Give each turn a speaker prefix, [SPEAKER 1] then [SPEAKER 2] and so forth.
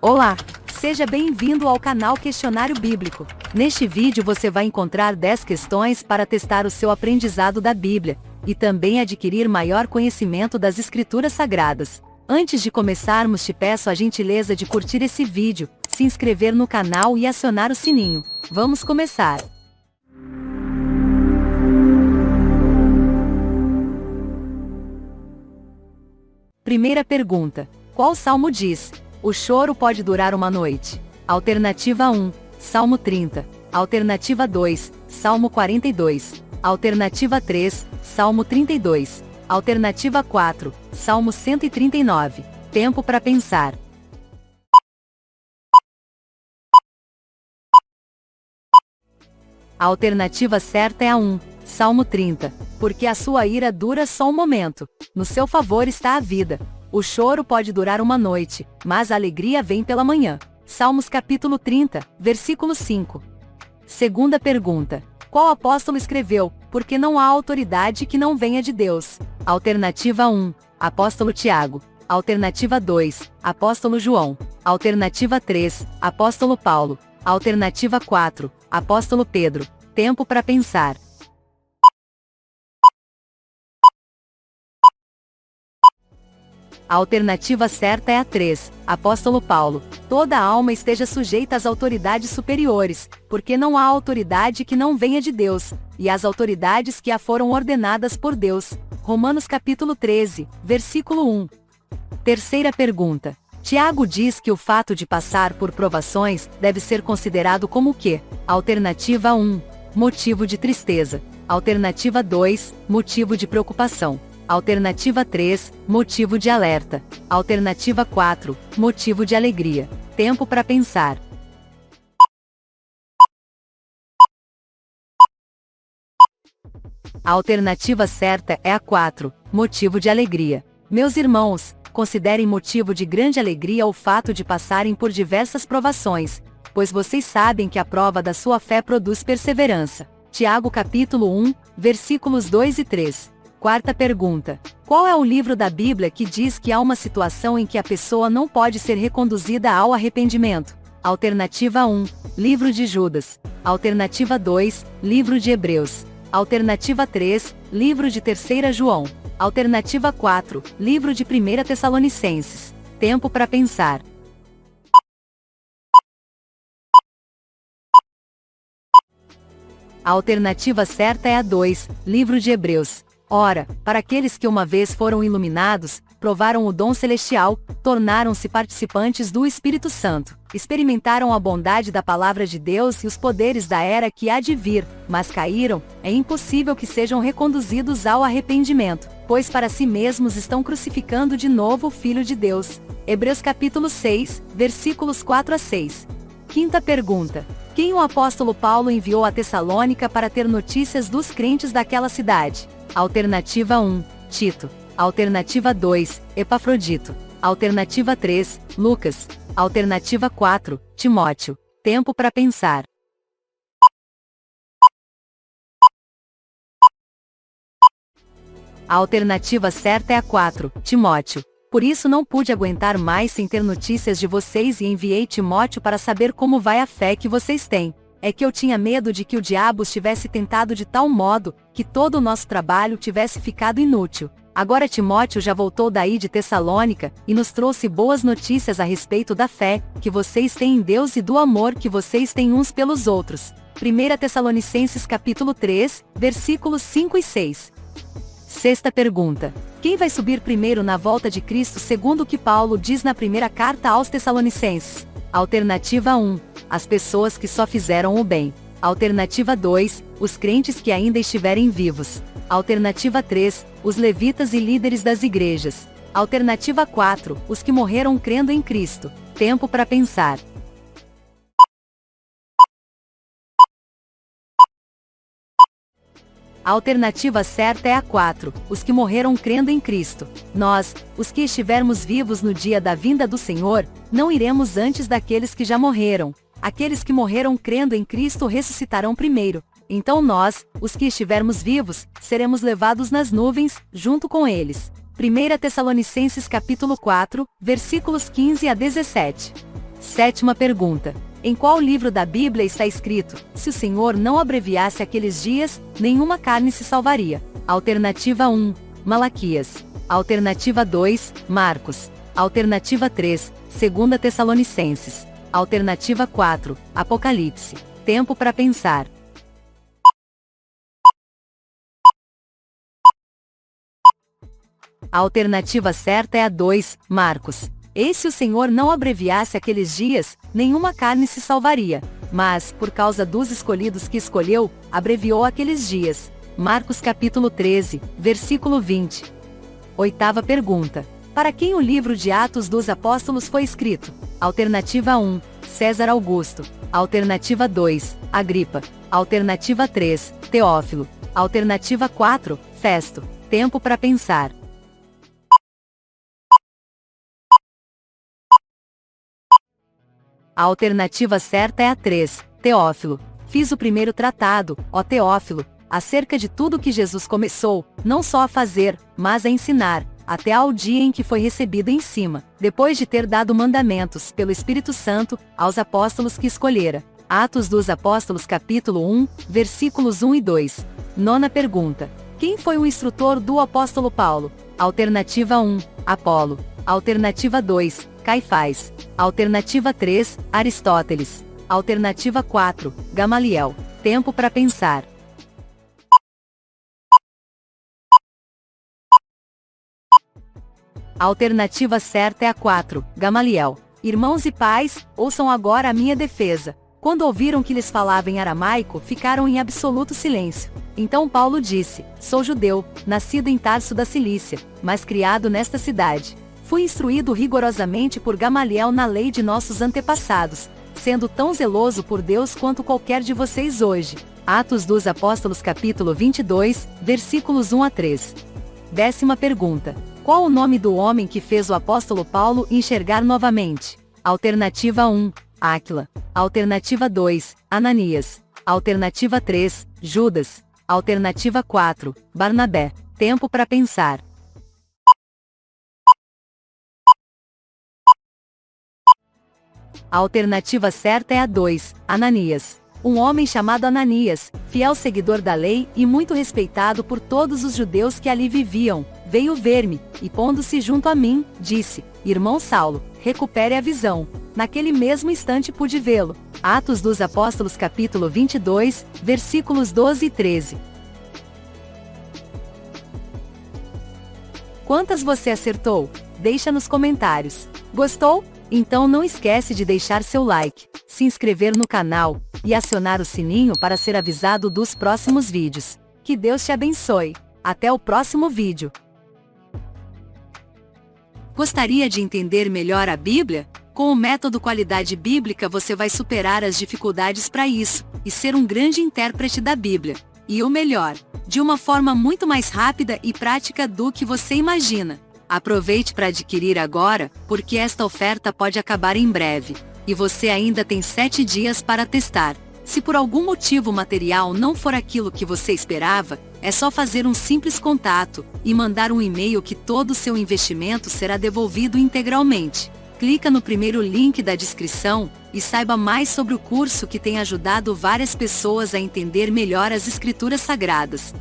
[SPEAKER 1] Olá! Seja bem-vindo ao canal Questionário Bíblico. Neste vídeo você vai encontrar 10 questões para testar o seu aprendizado da Bíblia, e também adquirir maior conhecimento das Escrituras Sagradas. Antes de começarmos, te peço a gentileza de curtir esse vídeo, se inscrever no canal e acionar o sininho. Vamos começar! Primeira pergunta. Qual salmo diz: o choro pode durar uma noite? Alternativa 1, Salmo 30. Alternativa 2, Salmo 42. Alternativa 3, Salmo 32. Alternativa 4, Salmo 139. Tempo para pensar. A alternativa certa é a 1, Salmo 30. Porque a sua ira dura só um momento. No seu favor está a vida. O choro pode durar uma noite, mas a alegria vem pela manhã. Salmos capítulo 30, versículo 5. Segunda pergunta. Qual apóstolo escreveu: porque não há autoridade que não venha de Deus? Alternativa 1, Apóstolo Tiago. Alternativa 2, Apóstolo João. Alternativa 3, Apóstolo Paulo. Alternativa 4, Apóstolo Pedro. Tempo para pensar. A alternativa certa é a 3, Apóstolo Paulo. Toda alma esteja sujeita às autoridades superiores, porque não há autoridade que não venha de Deus, e as autoridades que a foram ordenadas por Deus. Romanos capítulo 13, versículo 1. Terceira pergunta. Tiago diz que o fato de passar por provações deve ser considerado como o quê? Alternativa 1, motivo de tristeza. Alternativa 2, motivo de preocupação. Alternativa 3, motivo de alerta. Alternativa 4, motivo de alegria. Tempo para pensar. A alternativa certa é a 4, motivo de alegria. Meus irmãos, considerem motivo de grande alegria o fato de passarem por diversas provações, pois vocês sabem que a prova da sua fé produz perseverança. Tiago capítulo 1, versículos 2 e 3. Quarta pergunta. Qual é o livro da Bíblia que diz que há uma situação em que a pessoa não pode ser reconduzida ao arrependimento? Alternativa 1, Livro de Judas. Alternativa 2, Livro de Hebreus. Alternativa 3, Livro de 3 João. Alternativa 4, Livro de 1 Tessalonicenses. Tempo para pensar. A alternativa certa é a 2, Livro de Hebreus. Ora, para aqueles que uma vez foram iluminados, provaram o dom celestial, tornaram-se participantes do Espírito Santo, experimentaram a bondade da palavra de Deus e os poderes da era que há de vir, mas caíram, é impossível que sejam reconduzidos ao arrependimento, pois para si mesmos estão crucificando de novo o Filho de Deus. Hebreus capítulo 6, versículos 4 a 6. Quinta pergunta. Quem o apóstolo Paulo enviou a Tessalônica para ter notícias dos crentes daquela cidade? Alternativa 1, Tito. Alternativa 2, Epafrodito. Alternativa 3, Lucas. Alternativa 4, Timóteo. Tempo para pensar. A alternativa certa é a 4, Timóteo. Por isso não pude aguentar mais sem ter notícias de vocês e enviei Timóteo para saber como vai a fé que vocês têm. É que eu tinha medo de que o diabo os tivesse tentado de tal modo, que todo o nosso trabalho tivesse ficado inútil. Agora Timóteo já voltou daí de Tessalônica, e nos trouxe boas notícias a respeito da fé, que vocês têm em Deus e do amor que vocês têm uns pelos outros. 1 Tessalonicenses capítulo 3, versículos 5 e 6. Sexta pergunta. Quem vai subir primeiro na volta de Cristo segundo o que Paulo diz na primeira carta aos Tessalonicenses? Alternativa 1, as pessoas que só fizeram o bem. Alternativa 2, os crentes que ainda estiverem vivos. Alternativa 3, os levitas e líderes das igrejas. Alternativa 4, os que morreram crendo em Cristo. Tempo para pensar. A alternativa certa é a 4, os que morreram crendo em Cristo. Nós, os que estivermos vivos no dia da vinda do Senhor, não iremos antes daqueles que já morreram. Aqueles que morreram crendo em Cristo ressuscitarão primeiro. Então nós, os que estivermos vivos, seremos levados nas nuvens, junto com eles. 1 Tessalonicenses capítulo 4, versículos 15 a 17. Sétima pergunta. Em qual livro da Bíblia está escrito: se o Senhor não abreviasse aqueles dias, nenhuma carne se salvaria? Alternativa 1, Malaquias. Alternativa 2, Marcos. Alternativa 3, 2 Tessalonicenses. Alternativa 4, Apocalipse. Tempo para pensar. A alternativa certa é a 2, Marcos. E se o Senhor não abreviasse aqueles dias, nenhuma carne se salvaria. Mas, por causa dos escolhidos que escolheu, abreviou aqueles dias. Marcos capítulo 13, versículo 20. Oitava pergunta. Para quem o livro de Atos dos Apóstolos foi escrito? Alternativa 1, César Augusto. Alternativa 2, Agripa. Alternativa 3, Teófilo. Alternativa 4, Festo. Tempo para pensar. A alternativa certa é a 3, Teófilo. Fiz o primeiro tratado, ó Teófilo, acerca de tudo que Jesus começou, não só a fazer, mas a ensinar, até ao dia em que foi recebido em cima, depois de ter dado mandamentos, pelo Espírito Santo, aos apóstolos que escolhera. Atos dos Apóstolos capítulo 1, versículos 1 e 2. Nona pergunta. Quem foi o instrutor do apóstolo Paulo? Alternativa 1, Apolo. Alternativa 2, Caifás. Alternativa 3, Aristóteles. Alternativa 4, Gamaliel. Tempo para pensar. A alternativa certa é a 4, Gamaliel. Irmãos e pais, ouçam agora a minha defesa. Quando ouviram que lhes falava em aramaico, ficaram em absoluto silêncio. Então Paulo disse: sou judeu, nascido em Tarso da Cilícia, mas criado nesta cidade. Fui instruído rigorosamente por Gamaliel na lei de nossos antepassados, sendo tão zeloso por Deus quanto qualquer de vocês hoje. Atos dos Apóstolos capítulo 22, versículos 1 a 3. Décima pergunta. Qual o nome do homem que fez o apóstolo Paulo enxergar novamente? Alternativa 1, Áquila. Alternativa 2, Ananias. Alternativa 3, Judas. Alternativa 4, Barnabé. Tempo para pensar. A alternativa certa é a 2, Ananias. Um homem chamado Ananias, fiel seguidor da lei e muito respeitado por todos os judeus que ali viviam, veio ver-me, e pondo-se junto a mim, disse: Irmão Saulo, recupere a visão. Naquele mesmo instante pude vê-lo. Atos dos Apóstolos capítulo 22, versículos 12 e 13. Quantas você acertou? Deixa nos comentários. Gostou? Então não esquece de deixar seu like, se inscrever no canal e acionar o sininho para ser avisado dos próximos vídeos. Que Deus te abençoe. Até o próximo vídeo. Gostaria de entender melhor a Bíblia? Com o método Qualidade Bíblica você vai superar as dificuldades para isso, e ser um grande intérprete da Bíblia. E o melhor, de uma forma muito mais rápida e prática do que você imagina. Aproveite para adquirir agora, porque esta oferta pode acabar em breve. E você ainda tem 7 dias para testar. Se por algum motivo o material não for aquilo que você esperava, é só fazer um simples contato e mandar um e-mail que todo o seu investimento será devolvido integralmente. Clica no primeiro link da descrição e saiba mais sobre o curso que tem ajudado várias pessoas a entender melhor as Escrituras Sagradas.